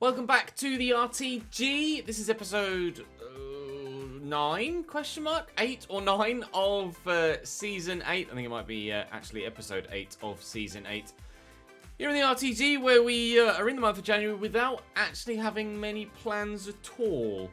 Welcome back to the RTG. This is episode 9, question mark? 8 or 9 of season 8. I think it might be actually episode 8 of season 8. Here in the RTG, where we are in the month of January without actually having many plans at all.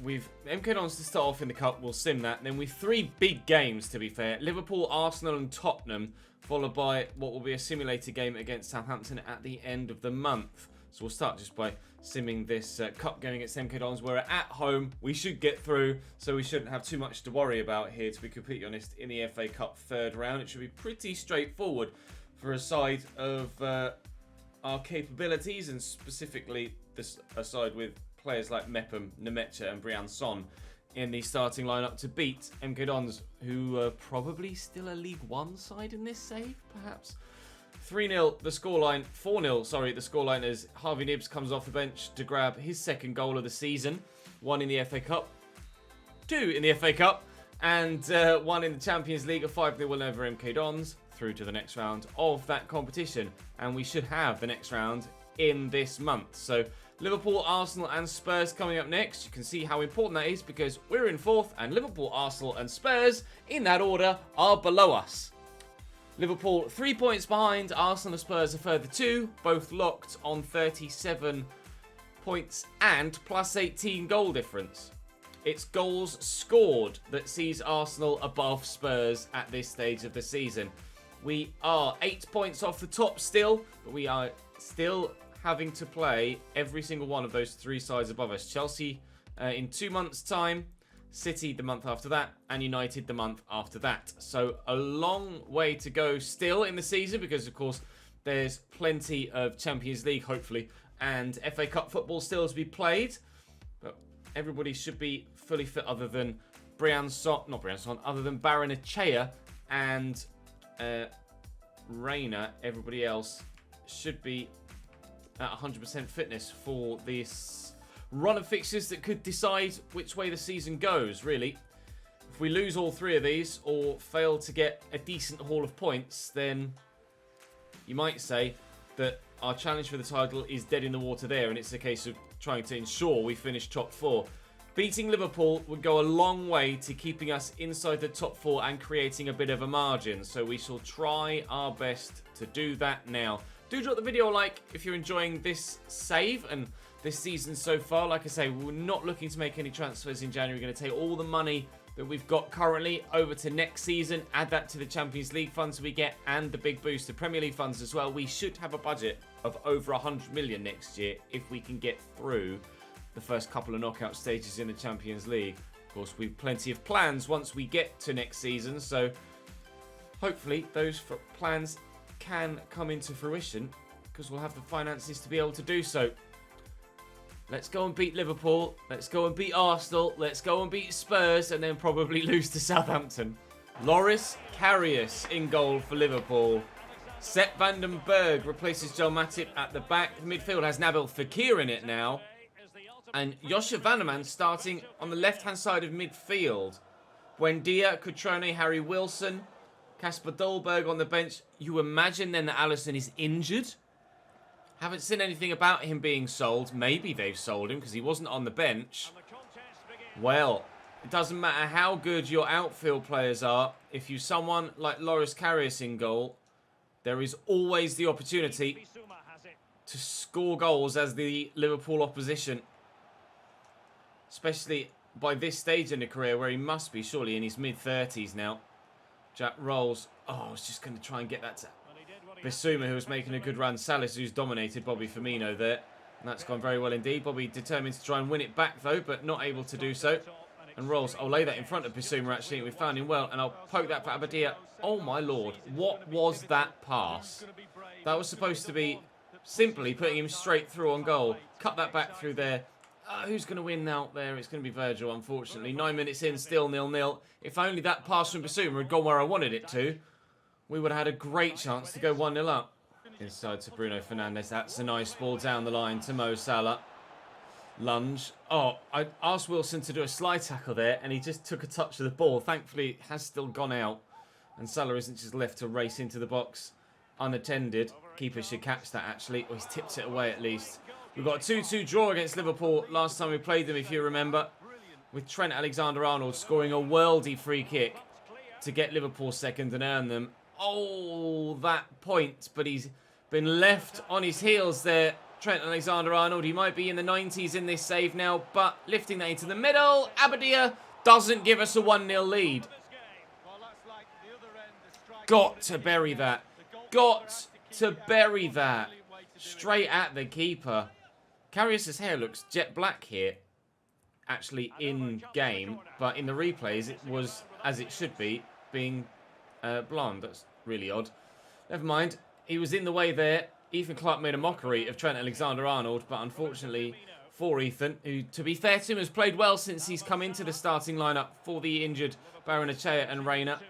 We've MK Dons to start off in the cup, we'll sim that. And then with 3 big games, to be fair. Liverpool, Arsenal and Tottenham, followed by what will be a simulated game against Southampton at the end of the month. So we'll start just by simming this cup game against MK Dons. We're at home, we should get through, so we shouldn't have too much to worry about here, to be completely honest. In the FA Cup third round, it should be pretty straightforward for a side of our capabilities, and specifically a side with players like Mepam, Nemecha and Brian Son in the starting lineup to beat MK Dons, who are probably still a League One side in this save, perhaps. 3-0 the scoreline, 4-0, sorry, the scoreline as Harvey Nibbs comes off the bench to grab his second goal of the season. 1 in the FA Cup, 2 in the FA Cup, and 1 in the Champions League. A 5-0 win over MK Dons through to the next round of that competition. And we should have the next round in this month. So Liverpool, Arsenal and Spurs coming up next. You can see how important that is because we're in 4th and Liverpool, Arsenal and Spurs, in that order, are below us. Liverpool 3 points behind, Arsenal and Spurs a further 2, both locked on 37 points and plus 18 goal difference. It's goals scored that sees Arsenal above Spurs at this stage of the season. We are 8 points off the top still, but we are still having to play every single one of those 3 sides above us. Chelsea in 2 months' time, City the month after that, and United the month after that. So a long way to go still in the season because, of course, there's plenty of Champions League, hopefully, and FA Cup football still to be played. But everybody should be fully fit other than other than Baranachea and Reina. Everybody else should be at 100% fitness for this run of fixtures that could decide which way the season goes, really. If we lose all 3 of these or fail to get a decent haul of points, then you might say that our challenge for the title is dead in the water there, and it's a case of trying to ensure we finish top 4. Beating Liverpool would go a long way to keeping us inside the top 4 and creating a bit of a margin, so we shall try our best to do that now. Do drop the video a like if you're enjoying this save and this season so far. Like I say, we're not looking to make any transfers in January. We're going to take all the money that we've got currently over to next season, add that to the Champions League funds we get and the big boost to Premier League funds as well. We should have a budget of over 100 million next year if we can get through the first couple of knockout stages in the Champions League. Of course, we've plenty of plans once we get to next season, so hopefully those plans can come into fruition because we'll have the finances to be able to do so. Let's go and beat Liverpool. Let's go and beat Arsenal. Let's go and beat Spurs and then probably lose to Southampton. Loris Karius in goal for Liverpool. Sepp van den Berg replaces Joel Matip at the back. The midfield has Nabil Fekir in it now. And Josje Vanderman starting on the left-hand side of midfield. Buendia, Cutrone, Harry Wilson, Kasper Dolberg on the bench. You imagine then that Alisson is injured? Haven't seen anything about him being sold. Maybe they've sold him because he wasn't on the bench. Well, it doesn't matter how good your outfield players are. If you're someone like Loris Karius in goal, there is always the opportunity to score goals as the Liverpool opposition. Especially by this stage in the career where he must be surely in his mid-30s now. Jack rolls. Oh, I was just going to try and get that to Bissouma, who was making a good run. Salis, who's dominated Bobby Firmino there. And that's gone very well indeed. Bobby determined to try and win it back, though, but not able to do so. And rolls. I'll lay that in front of Bissouma, actually. We found him well. And I'll poke that for Abadia. Oh, my Lord. What was that pass? That was supposed to be simply putting him straight through on goal. Cut that back through there. Who's going to win now there? It's going to be Virgil, unfortunately. 9 minutes in, still 0-0. If only that pass from Bissouma had gone where I wanted it to, we would have had a great chance to go 1-0 up. Inside to Bruno Fernandes. That's a nice ball down the line to Mo Salah. Lunge. Oh, I asked Wilson to do a slide tackle there, and he just took a touch of the ball. Thankfully, it has still gone out. And Salah isn't just left to race into the box unattended. Keeper should catch that, actually. Or he's tipped it away, at least. We've got a 2-2 draw against Liverpool last time we played them, if you remember, with Trent Alexander-Arnold scoring a worldy free kick to get Liverpool second and earn them. Oh, that point, but he's been left on his heels there. Trent Alexander-Arnold, he might be in the 90s in this save now, but lifting that into the middle. Abadia doesn't give us a 1-0 lead. Got to bury that. Got to bury that. Straight at the keeper. Karius's hair looks jet black here, actually in game, but in the replays it was as it should be, being blonde. That's really odd. Never mind. He was in the way there. Ethan Clark made a mockery of Trent Alexander-Arnold, but unfortunately for Ethan, who, to be fair to him, has played well since he's come into the starting lineup for the injured Barrenechea and Reina,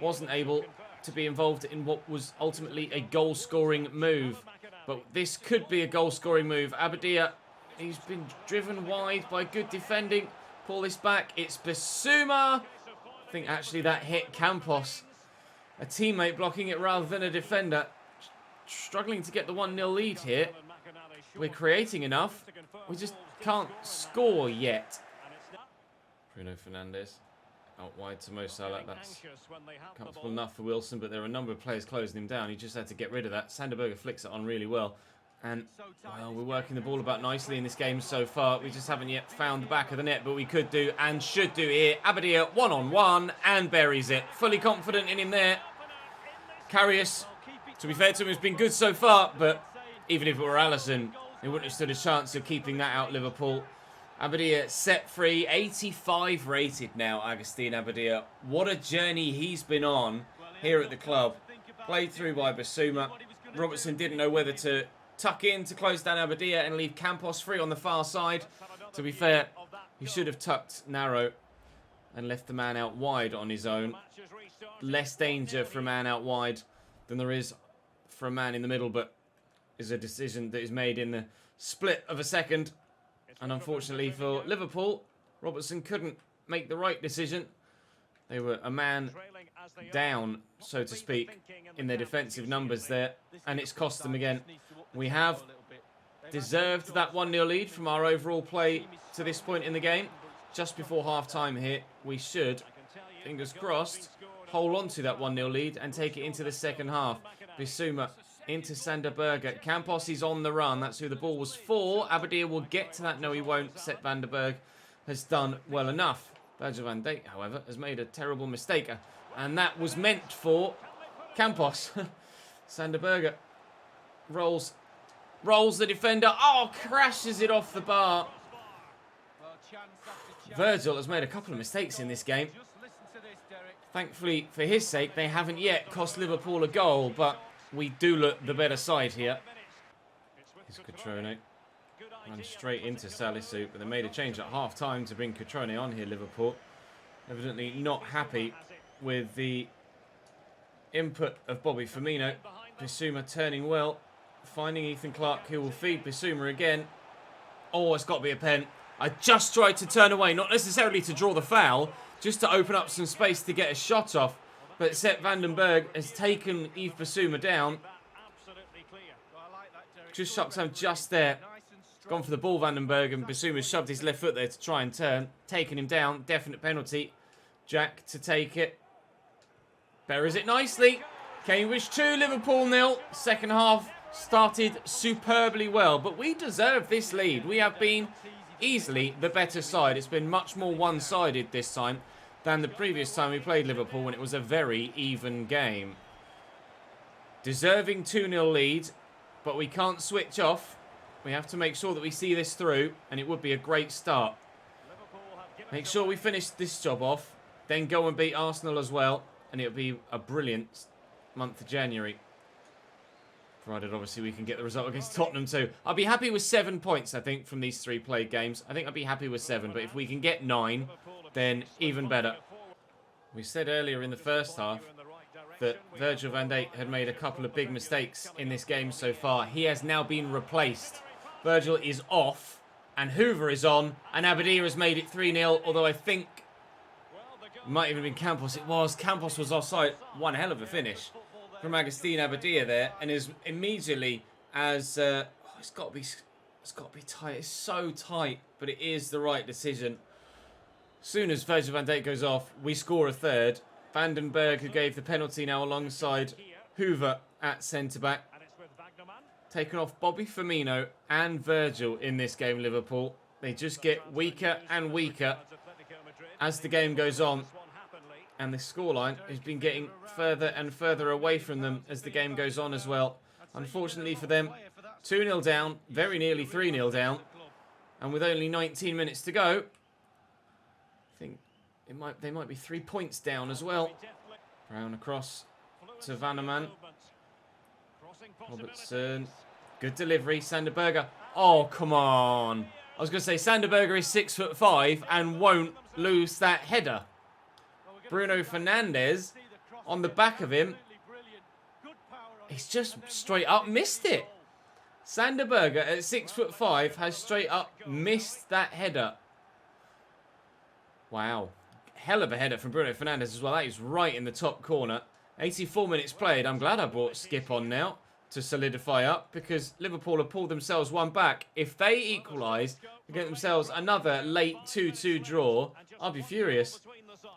wasn't able to be involved in what was ultimately a goal-scoring move. But this could be a goal-scoring move. Abadia, he's been driven wide by good defending. Pull this back. It's Bissouma. I think actually that hit Campos. A teammate blocking it rather than a defender. Struggling to get the 1-0 lead here. We're creating enough. We just can't score yet. Bruno Fernandes. Out wide to Mo Salah. That's comfortable enough for Wilson, but there are a number of players closing him down. He just had to get rid of that. Sanderberger flicks it on really well. And, well, we're working the ball about nicely in this game so far. We just haven't yet found the back of the net, but we could do and should do here. Abadia one-on-one and buries it. Fully confident in him there. Karius, to be fair to him, has been good so far, but even if it were Alisson, he wouldn't have stood a chance of keeping that out, Liverpool. Abadia set free, 85 rated now, Agustin Abadia. What a journey he's been on here at the club. Played through by Bissouma. Robertson didn't know whether to tuck in to close down Abadia and leave Campos free on the far side. To be fair, he should have tucked narrow and left the man out wide on his own. Less danger for a man out wide than there is for a man in the middle, but is a decision that is made in the split of a second. And unfortunately for Liverpool, Robertson couldn't make the right decision. They were a man down, so to speak, in their defensive numbers there. And it's cost them again. We have deserved that 1-0 lead from our overall play to this point in the game. Just before half-time here, we should, fingers crossed, hold on to that 1-0 lead and take it into the second half. Bissouma into Sanderberger. Campos is on the run. That's who the ball was for. Abadia will get to that. No, he won't. Sepp van der Berg has done well enough. Virgil van Dijk, however, has made a terrible mistake. And that was meant for Campos. Sanderberger rolls the defender. Oh, crashes it off the bar. Virgil has made a couple of mistakes in this game. Thankfully, for his sake, they haven't yet cost Liverpool a goal, but we do look the better side here. It's Cutrone. Run straight into Salisu, but they made a change at half-time to bring Cutrone on here, Liverpool. Evidently not happy with the input of Bobby Firmino. Bissouma turning well, finding Ethan Clark, who will feed Bissouma again. Oh, it's got to be a pen. I just tried to turn away, not necessarily to draw the foul, just to open up some space to get a shot off. But Sepp van den Berg has taken Yves Bissouma down. Just shot him just there. Gone for the ball, van den Berg, and Bissouma shoved his left foot there to try and turn. Taking him down. Definite penalty. Jack to take it. Buries it nicely. Cambridge 2, Liverpool 0. Second half started superbly well. But we deserve this lead. We have been easily the better side. It's been much more one-sided this time than the previous time we played Liverpool when it was a very even game. Deserving 2-0 lead, but we can't switch off. We have to make sure that we see this through, and it would be a great start. Make sure we finish this job off, then go and beat Arsenal as well, and it'll be a brilliant month of January. Provided, obviously, we can get the result against Tottenham too. I'll be happy with 7 points, I think, from these 3 played games. I think I'll be happy with 7, but if we can get 9, then even better. We said earlier in the first half that Virgil van Dijk had made a couple of big mistakes in this game so far. He has now been replaced. Virgil is off, and Hoover is on, and Abadia has made it 3-0, although I think it might even have been Campos. It was. Campos was offside. One hell of a finish from Agustin Abadia there, and is immediately as it's got to be tight. It's so tight, but it is the right decision. As soon as Virgil van Dijk goes off, we score a third. Vandenberg, who gave the penalty, now alongside Hoover at centre-back. Taken off Bobby Firmino and Virgil in this game, Liverpool. They just get weaker and weaker as the game goes on. And the scoreline has been getting further and further away from them as the game goes on as well. Unfortunately for them, 2-0 down, very nearly 3-0 down. And with only 19 minutes to go, I think they might be 3 points down as well. Brown across to Vanneman. Robertson. Good delivery. Sander Berge. Oh, come on. I was going to say Sander Berge is 6'5" and won't lose that header. Bruno Fernandes on the back of him. He's just straight up missed it. Sander Berge at 6'5" has straight up missed that header. Wow. Hell of a header from Bruno Fernandes as well. That is right in the top corner. 84 minutes played. I'm glad I brought Skip on now to solidify up, because Liverpool have pulled themselves one back. If they equalise and get themselves another late 2-2 draw, I'll be furious.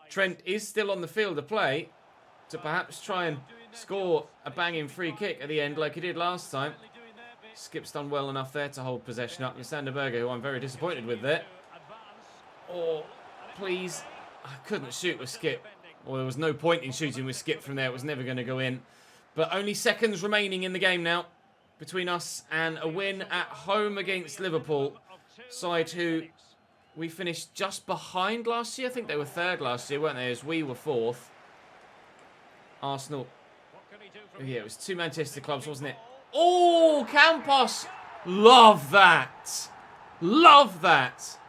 Trent is still on the field of play to perhaps try and score a banging free kick at the end like he did last time. Skip's done well enough there to hold possession up. And Sander Berge, who I'm very disappointed with there. Oh, please. I couldn't shoot with Skip. Well, there was no point in shooting with Skip from there. It was never going to go in. But only seconds remaining in the game now between us and a win at home against Liverpool. Side who we finished just behind last year. I think they were third last year, weren't they? As we were fourth. Arsenal. Oh, yeah, it was 2 Manchester clubs, wasn't it? Oh, Campos. Love that. Love that.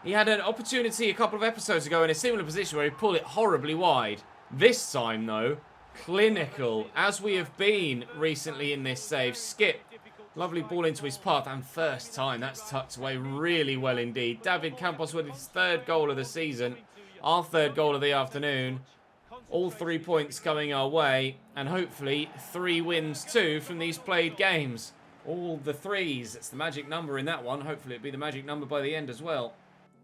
He had an opportunity a couple of episodes ago in a similar position where he pulled it horribly wide. This time, though, clinical, as we have been recently in this save. Skip, lovely ball into his path, and first time, that's tucked away really well indeed. David Campos with his 3rd goal of the season, our 3rd goal of the afternoon. All 3 points coming our way, and hopefully 3 wins too from these played games. All the 3s, it's the magic number in that one. Hopefully it'll be the magic number by the end as well.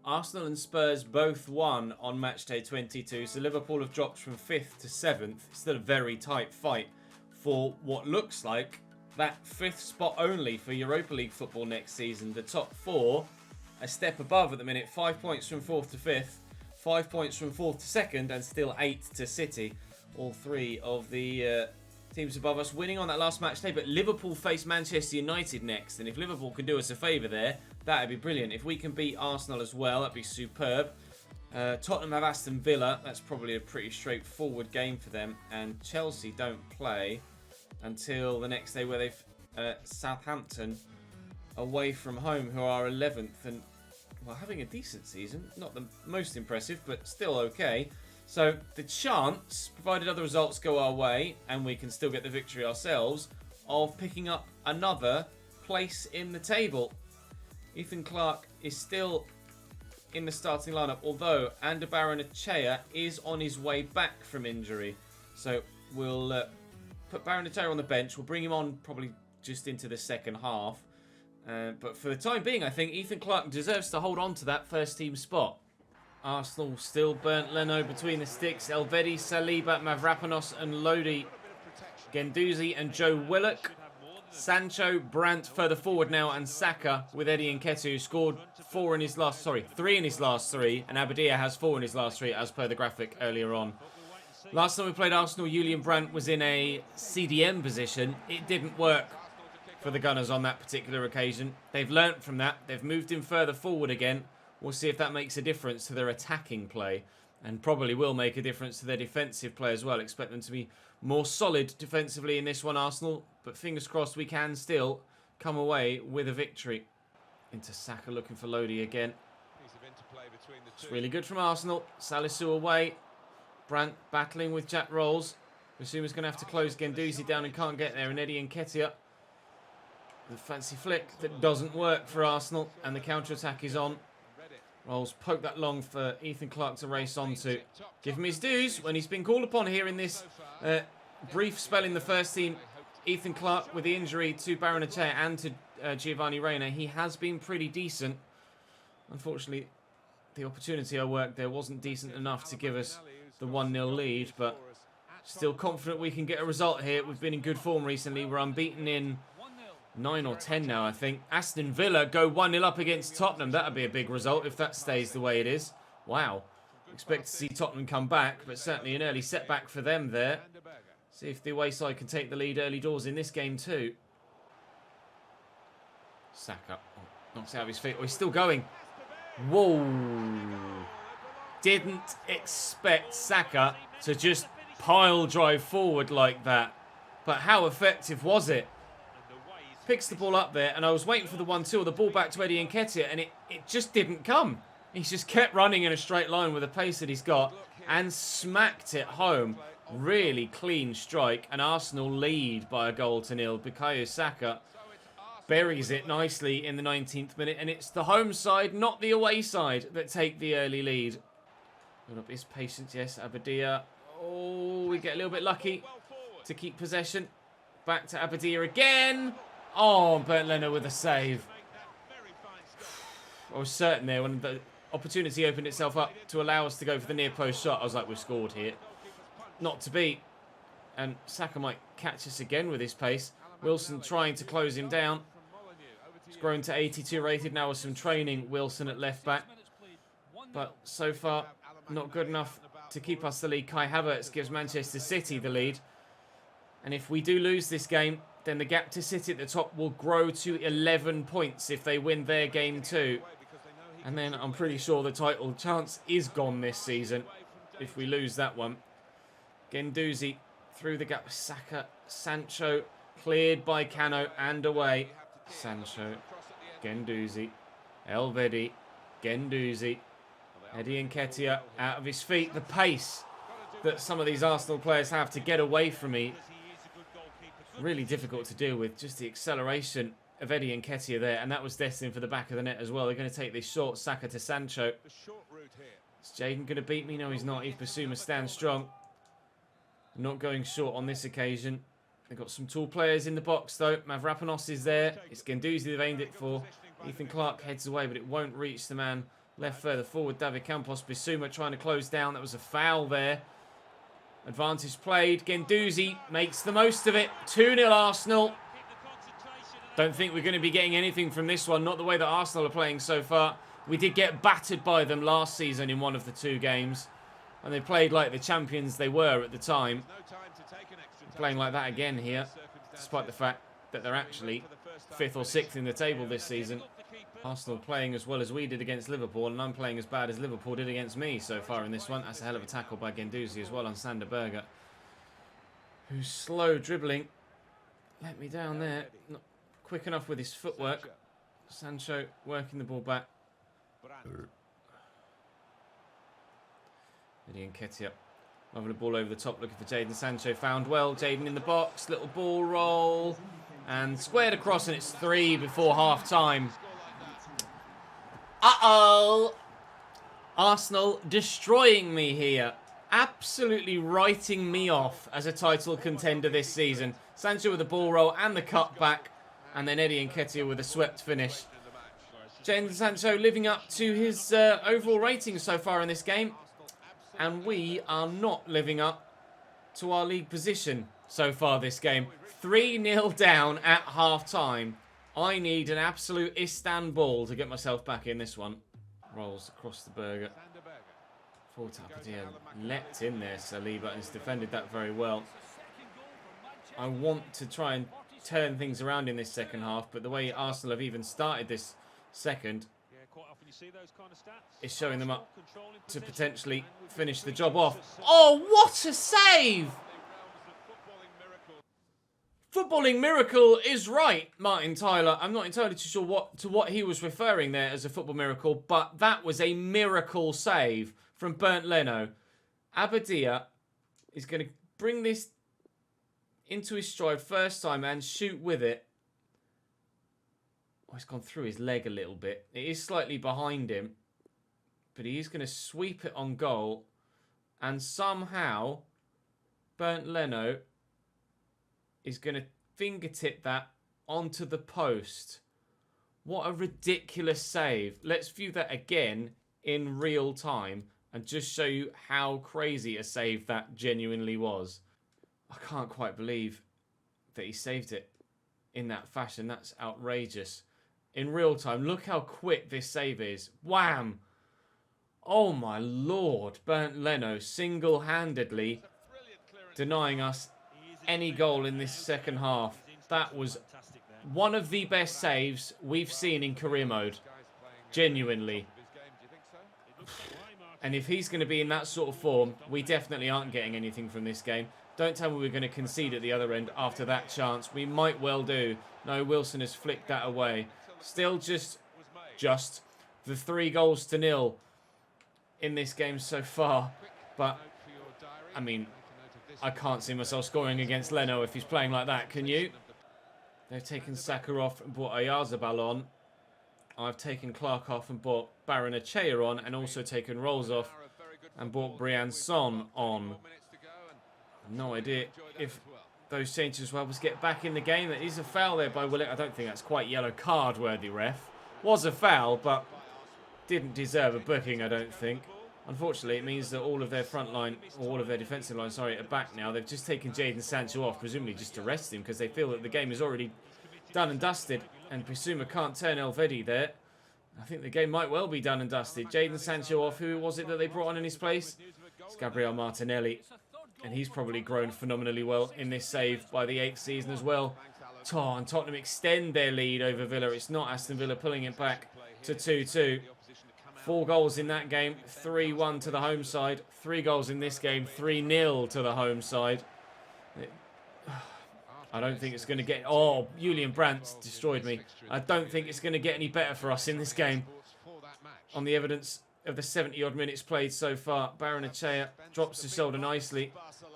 Arsenal and Spurs both won on matchday 22, so Liverpool have dropped from 5th to 7th. It's still a very tight fight for what looks like that 5th spot only for Europa League football next season. The top 4, a step above at the minute, 5 points from 4th to 5th, 5 points from 4th to 2nd, and still 8 to City. All 3 of the teams above us winning on that last match day, but Liverpool face Manchester United next, and if Liverpool can do us a favour there, that'd be brilliant. If we can beat Arsenal as well, that'd be superb. Tottenham have Aston Villa. That's probably a pretty straightforward game for them, and Chelsea don't play until the next day, where they've Southampton away from home, who are 11th and, well, having a decent season. Not the most impressive, but still okay. So the chance, provided other results go our way and we can still get the victory ourselves, of picking up another place in the table. Ethan Clark is still in the starting lineup, although Barrenechea is on his way back from injury. So we'll put Barrenechea on the bench. We'll bring him on probably just into the second half. But for the time being, I think Ethan Clark deserves to hold on to that first team spot. Arsenal still burnt Leno between the sticks. Elvedi, Saliba, Mavropanos and Lodi. Guendouzi and Joe Willock. Sancho, Brandt further forward now, and Saka with Eddie Nketiah, who scored 3 in his last 3, and Abadia has 4 in his last 3 as per the graphic earlier on. Last time we played Arsenal, Julian Brandt was in a CDM position. It didn't work for the Gunners on that particular occasion. They've learnt from that. They've moved him further forward again. We'll see if that makes a difference to their attacking play, and probably will make a difference to their defensive play as well. Expect them to be more solid defensively in this one, Arsenal, but fingers crossed we can still come away with a victory. Into Saka, looking for Lodi again. It's really good from Arsenal. Salisu away. Brandt battling with Jack Rolls. Basuma's going to have to close Guendouzi down and can't get there, and Eddie Nketiah. The fancy flick that doesn't work for Arsenal, and the counter-attack is on. Rolls poke that long for Ethan Clark to race onto. Give him his dues when he's been called upon here in this brief spell in the first team. Ethan Clark with the injury to Barrenechea and to Giovanni Reina, he has been pretty decent. Unfortunately, the opportunity I worked there wasn't decent enough to give us the 1-0 lead, but still confident we can get a result here. We've been in good form recently. We're unbeaten in 9 or 10 now, I think. Aston Villa go 1-0 up against Tottenham. That would be a big result if that stays the way it is. Wow. Expect to see Tottenham come back, but certainly an early setback for them there. See if the away side can take the lead early doors in this game too. Saka knocks out of his feet. Oh, he's still going. Whoa. Didn't expect Saka to just pile drive forward like that. But how effective was it? Picks the ball up there, and I was waiting for the 1-2 or the ball back to Eddie Nketiah, and it just didn't come. He's just kept running in a straight line with the pace that he's got and smacked it home. Really clean strike, and Arsenal lead by a goal to nil. Bukayo Saka buries it nicely in the 19th minute, and it's the home side, not the away side, that take the early lead. Build up his patience, yes, Abadia. Oh, we get a little bit lucky to keep possession. Back to Abadia again. Oh, Bernd Leno with a save. I was certain there when the opportunity opened itself up to allow us to go for the near post shot. I was like, we've scored here. Not to be. And Saka might catch us again with his pace. Wilson trying to close him down. He's grown to 82 rated now with some training. Wilson at left back. But so far, not good enough to keep us the lead. Kai Havertz gives Manchester City the lead. And if we do lose this game, then the gap to City at the top will grow to 11 points if they win their game too. And then I'm pretty sure the title chance is gone this season if we lose that one. Guendouzi through the gap. Saka, Sancho, cleared by Cano and away. Sancho, Guendouzi, Elvedi, Guendouzi, Eddie Nketiah out of his feet. The pace that some of these Arsenal players have to get away from me, really difficult to deal with. Just the acceleration of Eddie Nketiah there, and that was destined for the back of the net as well. They're going to take this short. Saka to Sancho. Is Jaden going to beat me? No, he's not. Yves Bissouma stands strong. Not going short on this occasion. They've got some tall players in the box though. Mavropanos is there. It's Guendouzi they've aimed it for. Ethan Clark heads away, but it won't reach the man left further forward. David Campos. Bissouma trying to close down. That was a foul there. Advantage played. Guendouzi makes the most of it. 2-0 Arsenal. Don't think we're going to be getting anything from this one. Not the way that Arsenal are playing so far. We did get battered by them last season in one of the two games. And they played like the champions they were at the time. Playing like that again here. Despite the fact that they're actually 5th or 6th in the table this season. Arsenal playing as well as we did against Liverpool, and I'm playing as bad as Liverpool did against me so far in this one. That's a hell of a tackle by Guendouzi as well on Sander Berge, who's slow dribbling. Let me down there. Not quick enough with his footwork. Sancho working the ball back. Eddie Nketiah moving the ball over the top, looking for Jadon Sancho. Found well. Jadon in the box. Little ball roll. And squared across, and it's 3 before half-time. Uh-oh! Arsenal destroying me here. Absolutely writing me off as a title contender this season. Sancho with the ball roll and the cut back. And then Eddie Nketiah with a swept finish. Jadon Sancho living up to his overall rating so far in this game. And we are not living up to our league position so far this game. 3-0 down at half-time. I need an absolute Istanbul to get myself back in this one. Rolls across the burger. Forward to Abadia. Leapt in there, Saliba, has defended that very well. I want to try and turn things around in this second half, but the way Arsenal have even started this second is showing them up to potentially finish the job off. Oh, what a save! Footballing miracle is right, Martin Tyler. I'm not entirely too sure what he was referring there as a football miracle, but that was a miracle save from Bernd Leno. Abadia is going to bring this into his stride first time and shoot with it. Oh, it's gone through his leg a little bit. It is slightly behind him, but he is going to sweep it on goal, and somehow Bernd Leno is going to fingertip that onto the post. What a ridiculous save. Let's view that again in real time and just show you how crazy a save that genuinely was. I can't quite believe that he saved it in that fashion. That's outrageous. In real time, look how quick this save is. Wham! Oh my lord. Bernd Leno single-handedly denying us any goal in this second half. That was one of the best saves we've seen in career mode. Genuinely. And if he's going to be in that sort of form, we definitely aren't getting anything from this game. Don't tell me we're going to concede at the other end after that chance. We might well do. No, Wilson has flicked that away. Still just the 3-0 in this game so far. But, I mean, I can't see myself scoring against Leno if he's playing like that. Can you? They've taken Saka off and brought Oyarzabal on. I've taken Clark off and brought Barrenechea on, and also taken Rolls off and brought Briançon on. No idea if those changes will help us get back in the game. That is a foul there by Willock. I don't think that's quite yellow card worthy, ref. Was a foul, but didn't deserve a booking, I don't think. Unfortunately, it means that all of their front line, or all of their defensive line, sorry, are back now. They've just taken Jadon Sancho off, presumably just to rest him, because they feel that the game is already done and dusted, and Bissouma can't turn Elvedi there. I think the game might well be done and dusted. Jadon Sancho off. Who was it that they brought on in his place? It's Gabriel Martinelli, and he's probably grown phenomenally well in this save by the 8th season as well. And Tottenham extend their lead over Villa. It's not Aston Villa pulling it back to 2-2. 4 goals in that game, 3-1 to the home side. 3 goals in this game, 3-0 to the home side. I don't think it's going to get... Oh, Julian Brandt's destroyed me. I don't think it's going to get any better for us in this game. On the evidence of the 70-odd minutes played so far, Barrenechea drops his shoulder nicely.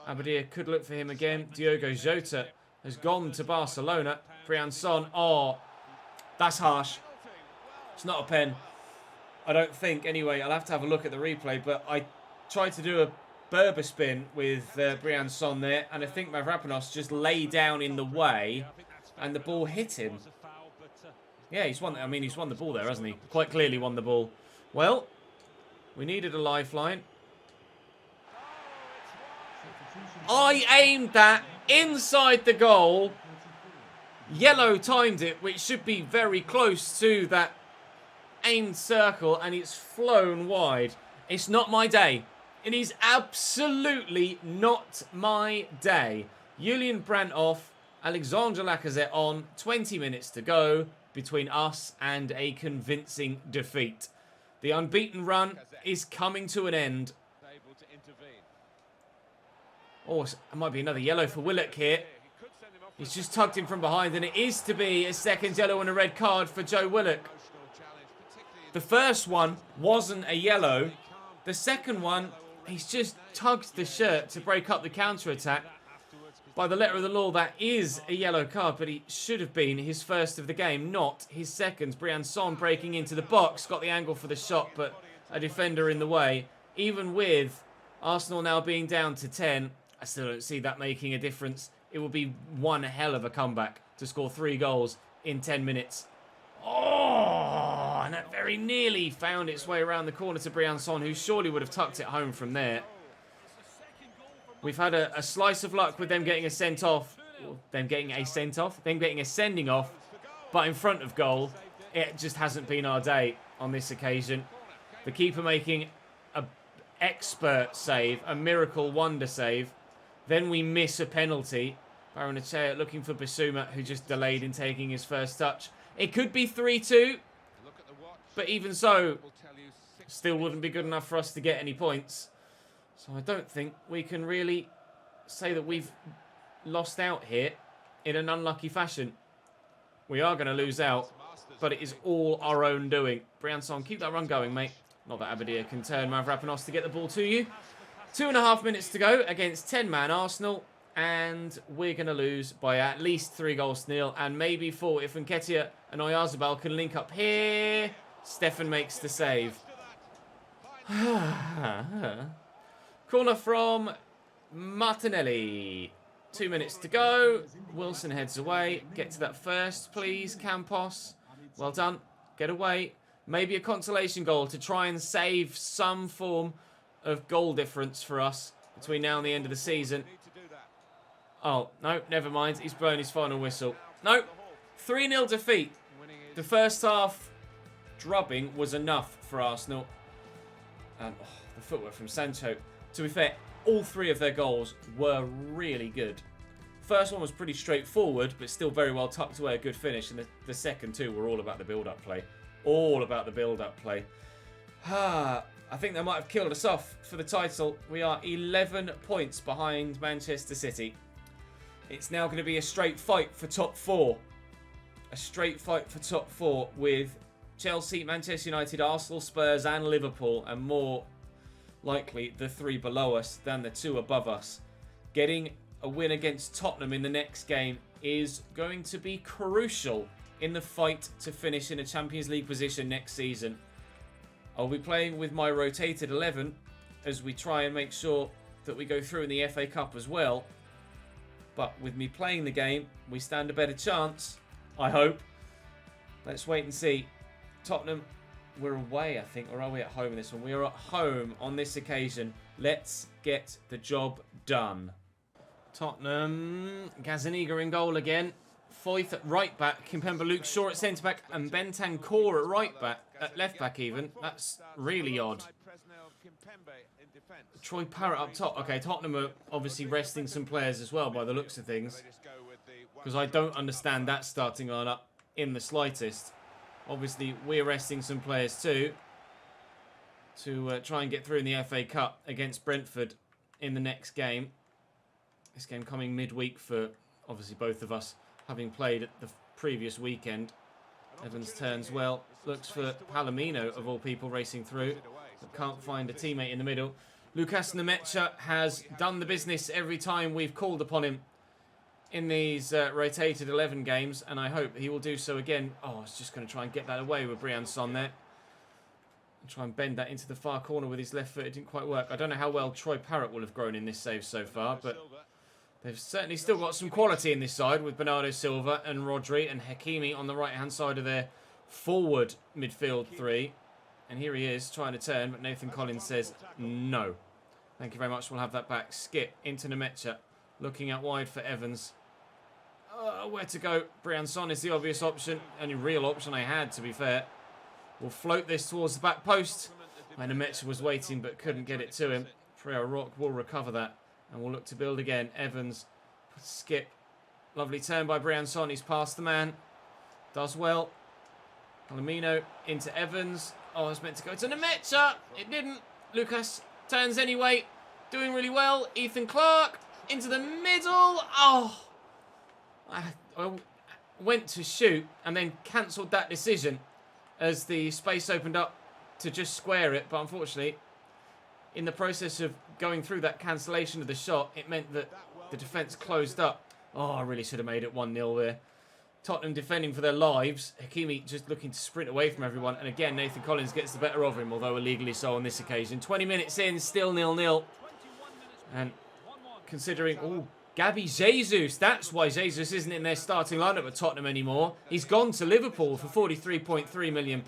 Abadir could look for him again. Diogo Jota has gone to Barcelona. Briançon, oh, that's harsh. It's not a pen. I don't think, anyway. I'll have to have a look at the replay, but I tried to do a Berber spin with Briançon there, and I think Mavropanos just lay down in the way, and the ball hit him. Yeah, he's won. I mean, he's won the ball there, hasn't he? Quite clearly won the ball. Well, we needed a lifeline. I aimed that inside the goal. Yellow timed it, which should be very close to that aimed circle, and it's flown wide. It's not my day. It is absolutely not my day. Julian Brandt off, Alexandre Lacazette on, 20 minutes to go between us and a convincing defeat. The unbeaten run is coming to an end. Oh, it might be another yellow for Willock here. He's just tugged him from behind, and it is to be a second yellow and a red card for Joe Willock. The first one wasn't a yellow. The second one, he's just tugged the shirt to break up the counter-attack. By the letter of the law, that is a yellow card, but he should have been his first of the game, not his second. Briançon breaking into the box, got the angle for the shot, but a defender in the way. Even with Arsenal now being down to 10, I still don't see that making a difference. It will be one hell of a comeback to score 3 goals in 10 minutes. Oh, and that very nearly found its way around the corner to Briançon, who surely would have tucked it home from there. We've had a slice of luck with them getting a sent-off. Them getting a sent-off. Them getting a sending-off. But in front of goal, it just hasn't been our day on this occasion. The keeper making an expert save, a miracle wonder save. Then we miss a penalty. Barrenechea looking for Bissouma, who just delayed in taking his first touch. It could be 3-2. But even so, still wouldn't be good enough for us to get any points. So I don't think we can really say that we've lost out here in an unlucky fashion. We are going to lose out, but it is all our own doing. Briançon, keep that run going, mate. Not that Abadir can turn Mavropanos to get the ball to you. 2.5 minutes to go against 10-man Arsenal, and we're going to lose by at least 3-0, and maybe 4 if Nketiah and Oyarzabal can link up here. Stefan makes the save. Corner from Martinelli. 2 minutes to go. Wilson heads away. Get to that first, please, Campos. Well done. Get away. Maybe a consolation goal to try and save some form of goal difference for us between now and the end of the season. Oh, no, never mind. He's blown his final whistle. No, 3-0 defeat. The first half drubbing was enough for Arsenal. And the footwork from Sancho. To be fair, all 3 of their goals were really good. First one was pretty straightforward, but still very well tucked away, a good finish. And the second 2 were all about the build-up play. All about the build-up play. I think they might have killed us off for the title. We are 11 points behind Manchester City. It's now going to be a straight fight for top 4. A straight fight for top 4 with Chelsea, Manchester United, Arsenal, Spurs and Liverpool. And more likely the 3 below us than the 2 above us. Getting a win against Tottenham in the next game is going to be crucial in the fight to finish in a Champions League position next season. I'll be playing with my rotated 11 as we try and make sure that we go through in the FA Cup as well. But with me playing the game, we stand a better chance, I hope. Let's wait and see. Tottenham, we're away, I think, or are we at home in this one? We are at home on this occasion. Let's get the job done. Tottenham, Gazaniga in goal again. Foyth at right back, Kimpembe Luke Shaw at centre back, and Bentancur at right back, at left back even. That's really odd. Troy Parrott up top. Okay, Tottenham are obviously resting some players as well by the looks of things, because I don't understand that starting lineup in the slightest. Obviously, we're resting some players too to try and get through in the FA Cup against Brentford in the next game. This game coming midweek for obviously both of us, having played at the previous weekend. Evans turns well. Looks for Palomino, of all people, racing through. But can't find a teammate in the middle. Lucas Nemecha has done the business every time we've called upon him in these rotated 11 games. And I hope he will do so again. Oh, I was just going to try and get that away with Briançon there. And try and bend that into the far corner with his left foot. It didn't quite work. I don't know how well Troy Parrott will have grown in this save so far, but they've certainly still got some quality in this side with Bernardo Silva and Rodri and Hakimi on the right-hand side of their forward midfield 3. And here he is trying to turn, but Nathan Collins says no. Thank you very much. We'll have that back. Skip into Nemecha. Looking out wide for Evans. Where to go? Briançon is the obvious option. Only real option I had, to be fair. We'll float this towards the back post. And Nemecha was waiting but couldn't get it to him. Freya Rock will recover that. And we'll look to build again. Evans, skip. Lovely turn by Briançon. He's past the man. Does well. Palomino into Evans. Oh, I was meant to go to Nemecha. It didn't. Lucas turns anyway. Doing really well. Ethan Clark into the middle. Oh. I went to shoot and then cancelled that decision as the space opened up to just square it. But unfortunately, in the process of going through that cancellation of the shot, it meant that the defence closed up. Oh, I really should have made it 1-0 there. Tottenham defending for their lives. Hakimi just looking to sprint away from everyone. And again, Nathan Collins gets the better of him, although illegally so on this occasion. 20 minutes in, still 0-0. And considering... Oh, Gabby Jesus. That's why Jesus isn't in their starting lineup at Tottenham anymore. He's gone to Liverpool for £43.3 million.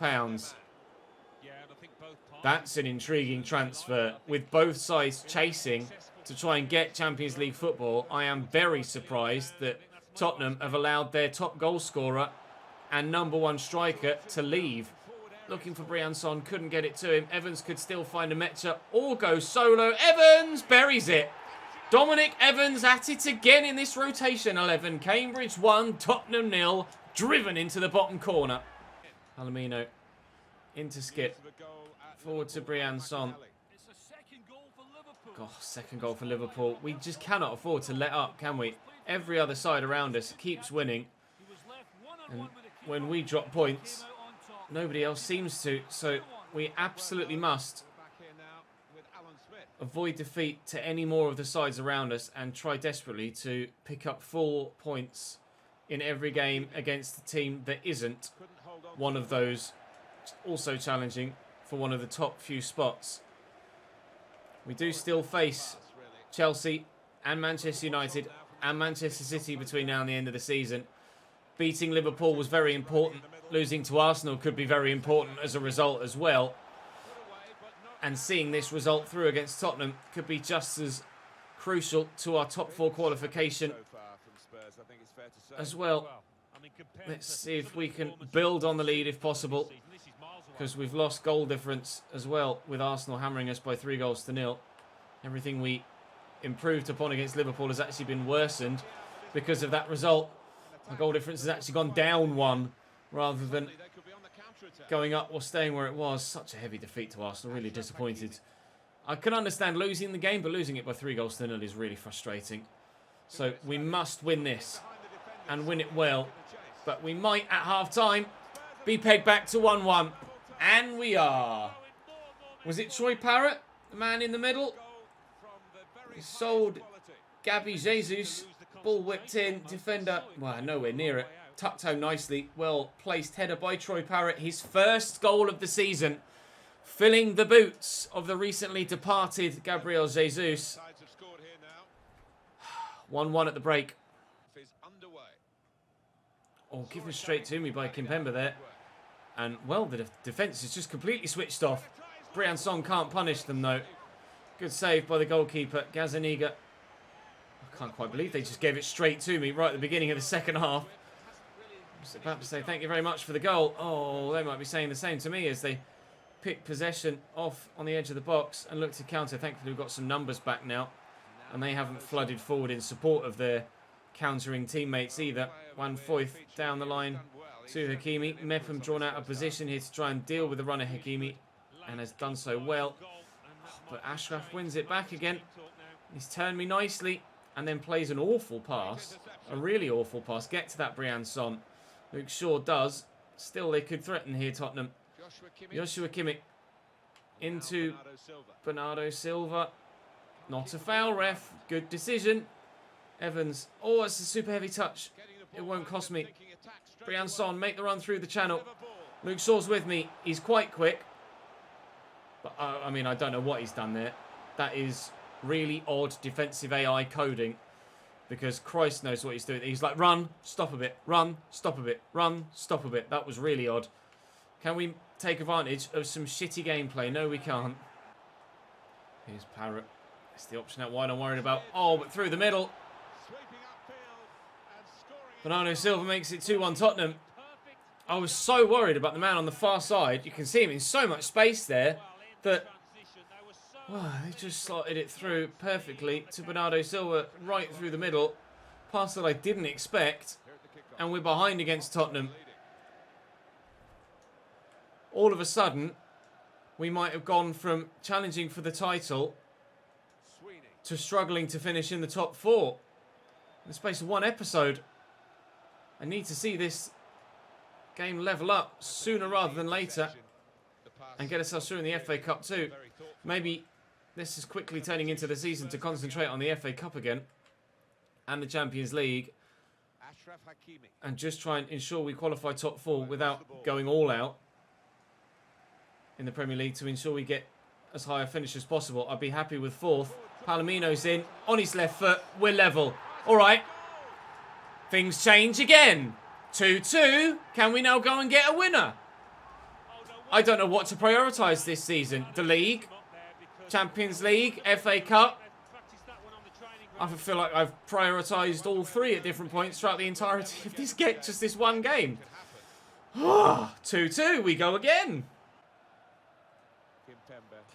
That's an intriguing transfer. With both sides chasing to try and get Champions League football, I am very surprised that Tottenham have allowed their top goal scorer and #1 striker to leave. Looking for Briançon, couldn't get it to him. Evans could still find a Mecha or go solo. Evans buries it. Dominic Evans at it again in this rotation 11. Cambridge 1, Tottenham 0. Driven into the bottom corner. Palomino into Skip. Forward to Briançon. God, second goal for Liverpool. We just cannot afford to let up, can we? Every other side around us keeps winning. And when we drop points, nobody else seems to. So we absolutely must avoid defeat to any more of the sides around us and try desperately to pick up 4 points in every game against the team that isn't one of those also challenging for one of the top few spots. We do still face Chelsea and Manchester United and Manchester City between now and the end of the season. beating Liverpool was very important. Losing to Arsenal could be very important as a result as well. And seeing this result through against Tottenham could be just as crucial to our top 4 qualification as well. Let's see if we can build on the lead if possible, because we've lost goal difference as well, with Arsenal hammering us by 3-0. Everything we improved upon against Liverpool has actually been worsened because of that result. Our goal difference has actually gone down 1 rather than going up or staying where it was. Such a heavy defeat to Arsenal. Really disappointed. I can understand losing the game, but losing it by 3-0 is really frustrating. So we must win this and win it well. But we might, at half-time, be pegged back to 1-1. And we are. Was it Troy Parrott, the man in the middle? He sold Gabby Jesus. Ball whipped in. Defender, well, nowhere near it. Tucked home nicely. Well placed header by Troy Parrott. His first goal of the season. Filling the boots of the recently departed Gabriel Jesus. 1-1 at the break. Oh, given straight to me by Kimpembe there. And, well, the defence is just completely switched off. Brian Song can't punish them, though. Good save by the goalkeeper, Gazaniga. I can't quite believe they just gave it straight to me right at the beginning of the second half. I was about to say thank you very much for the goal. Oh, they might be saying the same to me as they pick possession off on the edge of the box and look to counter. Thankfully, we've got some numbers back now. And they haven't flooded forward in support of their countering teammates either. Juan Foyth down the line to Hakimi. Mepham drawn out of position here to try and deal with the runner Hakimi, and has done so well. But Ashraf wins it back again. He's turned me nicely and then plays an awful pass. A really awful pass. Get to that Brian Son. Luke Shaw does. Still, they could threaten here, Tottenham. Joshua Kimmich into Bernardo Silva. Not a foul, ref. Good decision. Evans. Oh, it's a super heavy touch. It won't cost me. Brian Son, make the run through the channel. Luke Shaw's with me. He's quite quick. But, I mean, I don't know what he's done there. That is really odd defensive AI coding. Because Christ knows what he's doing. He's like, run, stop a bit, run, stop a bit, run, stop a bit. That was really odd. Can we take advantage of some shitty gameplay? No, we can't. Here's Parrott. It's the option out wide I'm worried about. Oh, but through the middle. Bernardo Silva makes it 2-1 Tottenham. I was so worried about the man on the far side. You can see him in so much space there that they just slotted it through perfectly to Bernardo Silva right through the middle. Pass that I didn't expect. And we're behind against Tottenham. All of a sudden, we might have gone from challenging for the title to struggling to finish in the top 4. In the space of one episode. I need to see this game level up sooner rather than later and get ourselves through in the FA Cup too. Maybe this is quickly turning into the season to concentrate on the FA Cup again and the Champions League and just try and ensure we qualify top 4 without going all out in the Premier League to ensure we get as high a finish as possible. I'd be happy with 4th. Palomino's in on his left foot. We're level. All right. Things change again. 2-2. Can we now go and get a winner? I don't know what to prioritise this season. The League, Champions League, FA Cup. I feel like I've prioritised all 3 at different points throughout the entirety of this game, just this one game. 2-2. We go again.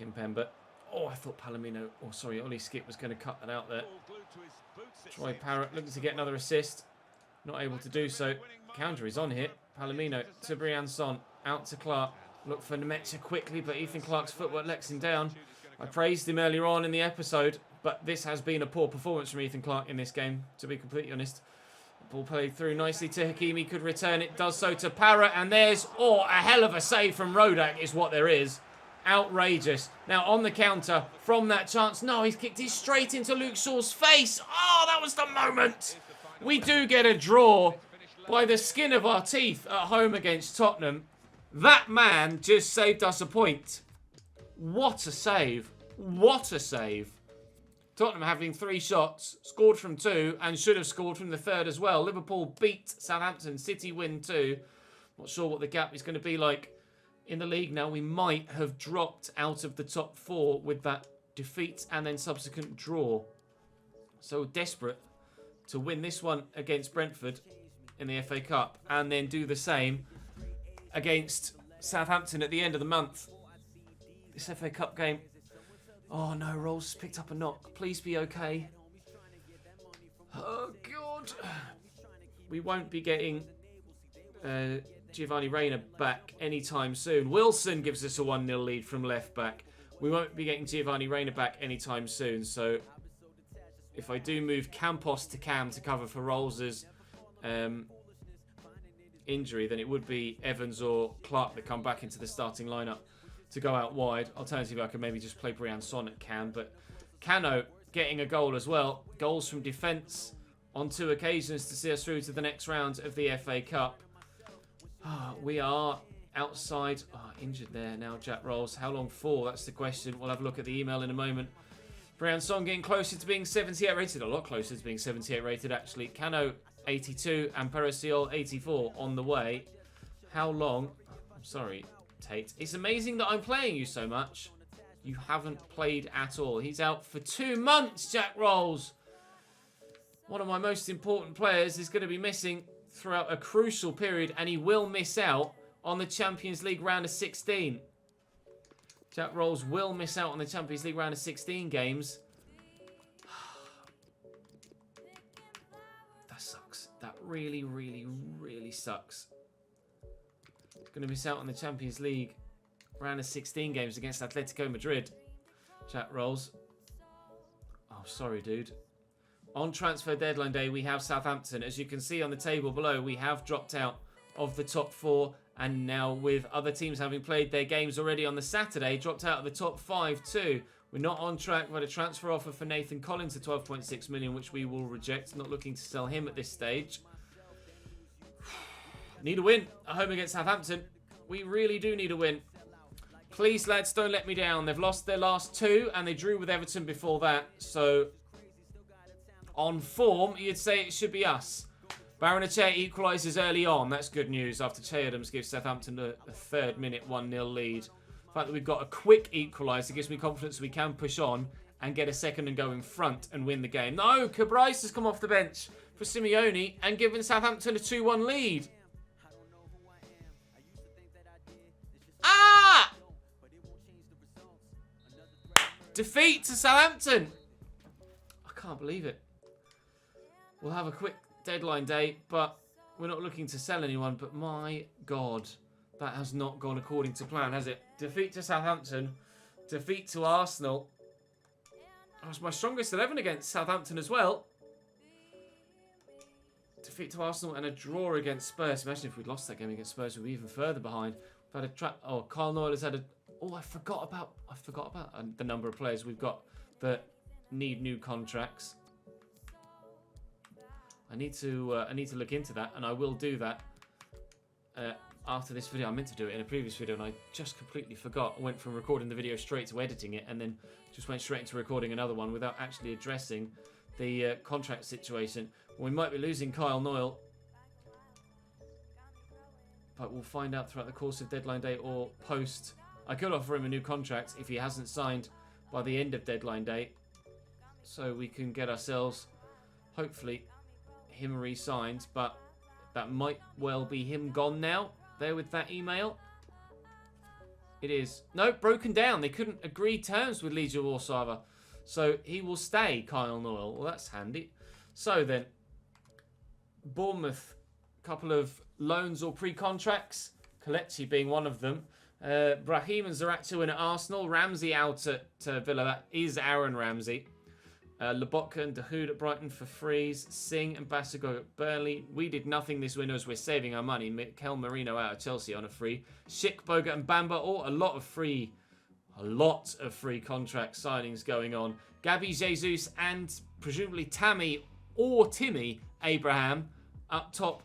Kimpembe. Oh, I thought Palomino. Oh, sorry, Ollie Skip was going to cut that out there. Troy Parrott looking to get another assist. Not able to do so. Counter is on here. Palomino to Brian Son. Out to Clark. Look for Nemecha quickly, but Ethan Clark's footwork lets him down. I praised him earlier on in the episode, but this has been a poor performance from Ethan Clark in this game, to be completely honest. Ball played through nicely to Hakimi. Could return it. Does so to Parrott. And there's, a hell of a save from Rodak is what there is. Outrageous. Now on the counter from that chance. No, he's kicked it straight into Luke Shaw's face. Oh, that was the moment. We do get a draw by the skin of our teeth at home against Tottenham. That man just saved us a point. What a save. What a save. Tottenham having 3 shots, scored from 2, and should have scored from the 3rd as well. Liverpool beat Southampton, City win 2. Not sure what the gap is going to be like in the league now. We might have dropped out of the top 4 with that defeat and then subsequent draw. So desperate to win this one against Brentford in the FA Cup and then do the same against Southampton at the end of the month. This FA Cup game. Oh no, Rolls picked up a knock. Please be okay. Oh God. We won't be getting Giovanni Reina back anytime soon. Wilson gives us a 1-0 lead from left back. We won't be getting Giovanni Reina back anytime soon. So if I do move Campos to Cam to cover for Rolls' injury, then it would be Evans or Clark that come back into the starting lineup to go out wide. Alternatively, I could maybe just play Brian Son at Cam. But Cano getting a goal as well. Goals from defence on 2 occasions to see us through to the next round of the FA Cup. We are outside. Injured there now, Jack Rolls. How long for? That's the question. We'll have a look at the email in a moment. Brian Son getting closer to being 78 rated. A lot closer to being 78 rated, actually. Cano 82 and Perisiol 84 on the way. How long? I'm sorry, Tate. It's amazing that I'm playing you so much. You haven't played at all. He's out for 2 months, Jack Rolls. One of my most important players is going to be missing throughout a crucial period, and he will miss out on the Champions League round of 16. Jack Rolls will miss out on the Champions League round of 16 games. That sucks. That really, really, really sucks. He's going to miss out on the Champions League round of 16 games against Atletico Madrid. Jack Rolls. Oh, sorry, dude. On transfer deadline day, we have Southampton. As you can see on the table below, we have dropped out of the top 4. And now with other teams having played their games already on the Saturday, dropped out of the top 5 too. We're not on track. We had a transfer offer for Nathan Collins at 12.6 million, which we will reject. Not looking to sell him at this stage. Need a win at home against Southampton. We really do need a win. Please, lads, don't let me down. They've lost their last 2 and they drew with Everton before that. So on form, you'd say it should be us. Barrenetxea equalises early on. That's good news after Che Adams gives Southampton a 3rd minute 1-0 lead. The fact that we've got a quick equaliser gives me confidence we can push on and get a second and go in front and win the game. No, Cabrice has come off the bench for Simeone and given Southampton a 2-1 lead. Ah! Defeat to Southampton. I can't believe it. We'll have a quick deadline day, but we're not looking to sell anyone. But my God, that has not gone according to plan, has it? Defeat to Southampton, defeat to Arsenal. That was my strongest 11 against Southampton as well. Defeat to Arsenal and a draw against Spurs. Imagine if we'd lost that game against Spurs, we'd be even further behind. We've had a trap. Oh, Kyle Noyle has had a. Oh, I forgot about the number of players we've got that need new contracts. I need to look into that, and I will do that after this video. I meant to do it in a previous video, and I just completely forgot. I went from recording the video straight to editing it, and then just went straight into recording another one without actually addressing the contract situation. We might be losing Kyle Noyle, but we'll find out throughout the course of deadline day or post. I could offer him a new contract if he hasn't signed by the end of deadline day, so we can get ourselves, hopefully, him re-signed, but that might well be him gone now. There with that email. It is. No, broken down. They couldn't agree terms with Legia Warszawa. So he will stay, Kyle Noyle. Well, that's handy. So then, Bournemouth, couple of loans or pre-contracts. Kelechi being one of them. Brahim and Zaratsu in at Arsenal. Ramsey out at Villa. That is Aaron Ramsey. Lobotka and Dahoud at Brighton for frees. Singh and Basago at Burnley. We did nothing this window as we're saving our money. Mikel Merino out of Chelsea on a free. Schick, Boga and Bamba. Oh, a lot of free contract signings going on. Gabby Jesus and presumably Tammy or Timmy Abraham up top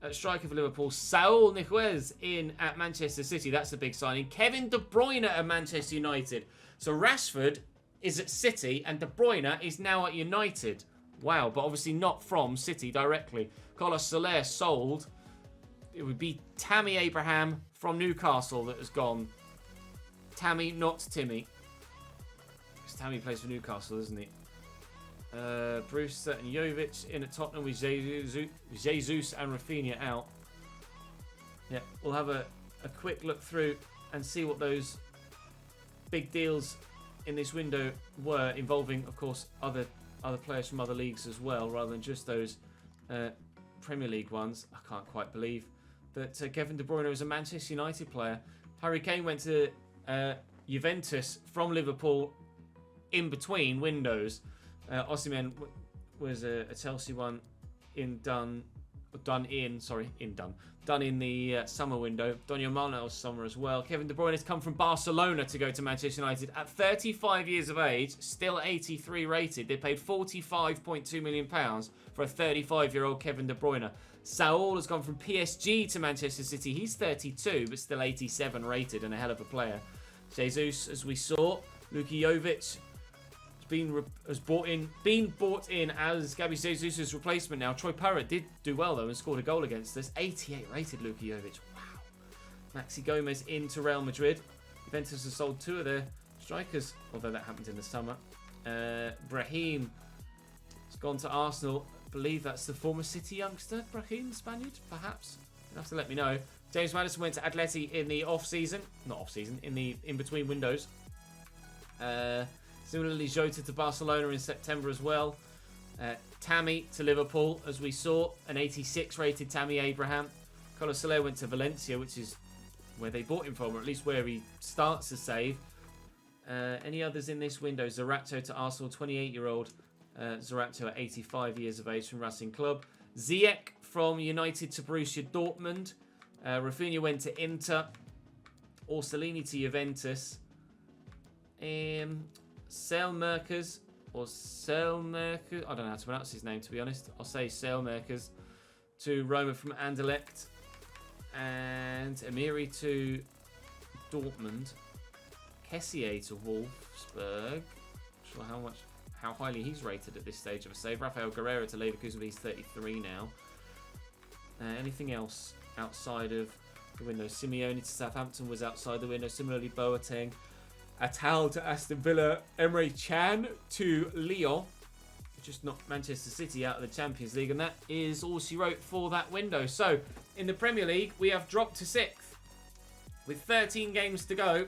at striker for Liverpool. Saul Niguez in at Manchester City. That's a big signing. Kevin De Bruyne at Manchester United. So Rashford is at City, and De Bruyne is now at United. Wow, but obviously not from City directly. Carlos Soler sold. It would be Tammy Abraham from Newcastle that has gone. Tammy, not Timmy. Because Tammy plays for Newcastle, isn't he? Brewster and Jovic in at Tottenham with Jesus and Rafinha out. Yeah, we'll have a quick look through and see what those big deals in this window were, involving, of course, other players from other leagues as well, rather than just those Premier League ones. I can't quite believe that Kevin De Bruyne was a Manchester United player. Harry Kane went to Juventus from Liverpool in between windows. Osimhen was a Chelsea one done in the summer window. Daniel Manuel's summer as well. Kevin De Bruyne has come from Barcelona to go to Manchester United at 35 years of age, still 83 rated. They paid £45.2 million for a 35-year-old Kevin De Bruyne. Saul has gone from PSG to Manchester City. He's 32, but still 87 rated and a hell of a player. Jesus, as we saw, Luka Jovic been brought in as Gabby Jesus' replacement now. Troy Parrott did do well though and scored a goal against us. 88 rated Luka Jovic. Wow. Maxi Gomez into Real Madrid. Juventus has sold 2 of their strikers, although that happened in the summer. Brahim has gone to Arsenal. I believe that's the former City youngster, Brahim, Spaniard, perhaps. You'll have to let me know. James Maddison went to Atleti in the in between windows. Similarly, Jota to Barcelona in September as well. Tammy to Liverpool, as we saw. An 86 rated Tammy Abraham. Carlos Soler went to Valencia, which is where they bought him from, or at least where he starts to save. Any others in this window? Zarrato to Arsenal, 28-year-old. Zarrato at 85 years of age from Racing Club. Ziyech from United to Borussia Dortmund. Rafinha went to Inter. Orsolini to Juventus. Selmerkers, I don't know how to pronounce his name, to be honest. I'll say Selmerkers to Roma from Anderlecht, and Amiri to Dortmund. Kessié to Wolfsburg. Not sure how highly he's rated at this stage of a save. Rafael Guerreiro to Leverkusen, he's 33 now. Anything else outside of the window? Simeone to Southampton was outside the window. Similarly, Boateng. Atal to Aston Villa. Emre Can to Lyon. Just knocked Manchester City out of the Champions League. And that is all she wrote for that window. So, in the Premier League, we have dropped to 6th. With 13 games to go.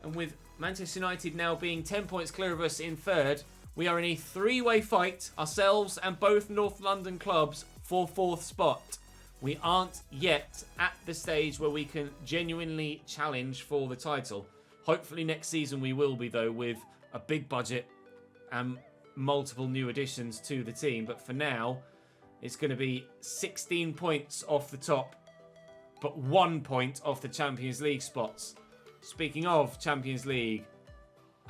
And with Manchester United now being 10 points clear of us in 3rd. We are in a 3-way fight, ourselves and both North London clubs, for 4th spot. We aren't yet at the stage where we can genuinely challenge for the title. Hopefully next season we will be, though, with a big budget and multiple new additions to the team. But for now, it's going to be 16 points off the top, but 1 point off the Champions League spots. Speaking of Champions League,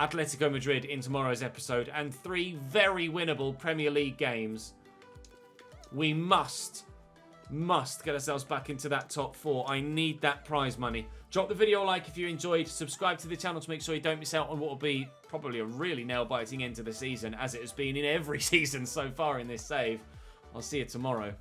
Atletico Madrid in tomorrow's episode, and 3 very winnable Premier League games. We must get ourselves back into that top 4. I need that prize money. Drop the video a like if you enjoyed. Subscribe to the channel to make sure you don't miss out on what will be probably a really nail-biting end to the season, as it has been in every season so far in this save. I'll see you tomorrow.